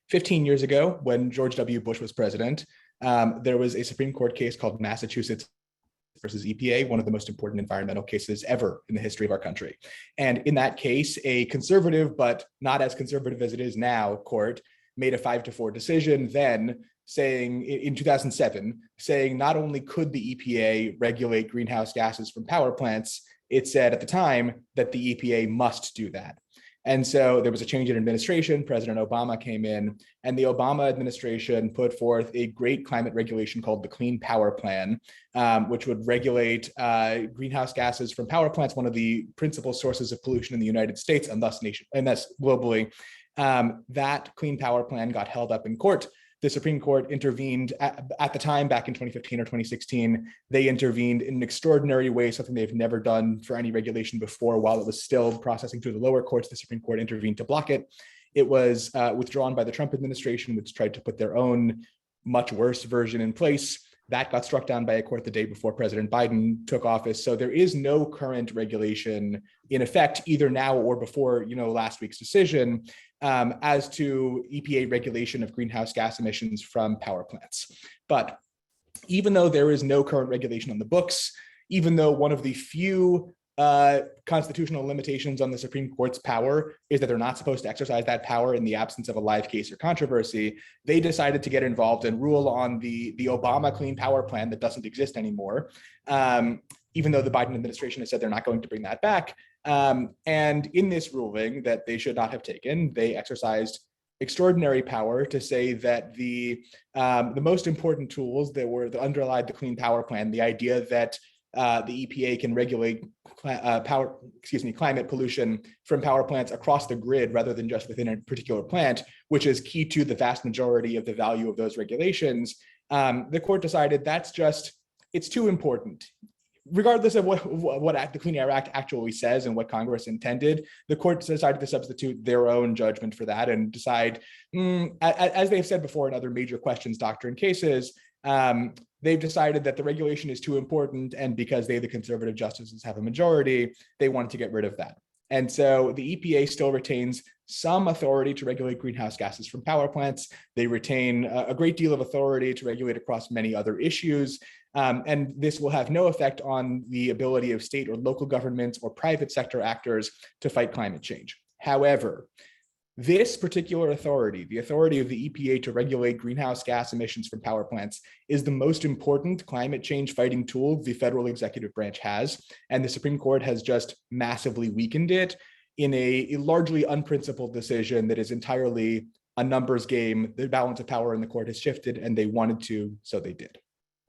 15 years ago, when George W. Bush was president, there was a Supreme Court case called Massachusetts versus EPA, one of the most important environmental cases ever in the history of our country. And in that case, a conservative, but not as conservative as it is now, court made a 5-4 decision then saying in 2007, saying not only could the EPA regulate greenhouse gases from power plants, it said at the time that the EPA must do that. And so there was a change in administration. President Obama came in, and the Obama administration put forth a great climate regulation called the Clean Power Plan, which would regulate greenhouse gases from power plants, one of the principal sources of pollution in the United States and thus globally. That Clean Power Plan got held up in court. The Supreme Court intervened at the time, back in 2015 or 2016. They intervened in an extraordinary way, something they've never done for any regulation before. While it was still processing through the lower courts, the Supreme Court intervened to block it. It was withdrawn by the Trump administration, which tried to put their own much worse version in place. That got struck down by a court the day before President Biden took office. So there is no current regulation in effect, either now or before, last week's decision, as to EPA regulation of greenhouse gas emissions from power plants. But even though there is no current regulation on the books, even though one of the few constitutional limitations on the Supreme Court's power is that they're not supposed to exercise that power in the absence of a live case or controversy, they decided to get involved and rule on the Obama Clean Power Plan that doesn't exist anymore, even though the Biden administration has said they're not going to bring that back. And in this ruling that they should not have taken, they exercised extraordinary power to say that the most important tools that underlied the Clean Power Plan, the idea that the EPA can regulate climate pollution from power plants across the grid rather than just within a particular plant, which is key to the vast majority of the value of those regulations. The court decided it's too important. Regardless of what the Clean Air Act actually says and what Congress intended, the court decided to substitute their own judgment for that and decide, as they've said before in other major questions doctrine cases, they've decided that the regulation is too important, and because the conservative justices have a majority, they wanted to get rid of that. And so the EPA still retains some authority to regulate greenhouse gases from power plants. They retain a great deal of authority to regulate across many other issues. And this will have no effect on the ability of state or local governments or private sector actors to fight climate change. However, this particular authority, the authority of the EPA to regulate greenhouse gas emissions from power plants, is the most important climate change fighting tool the federal executive branch has. And the Supreme Court has just massively weakened it in a largely unprincipled decision that is entirely a numbers game. The balance of power in the court has shifted, and they wanted to, so they did.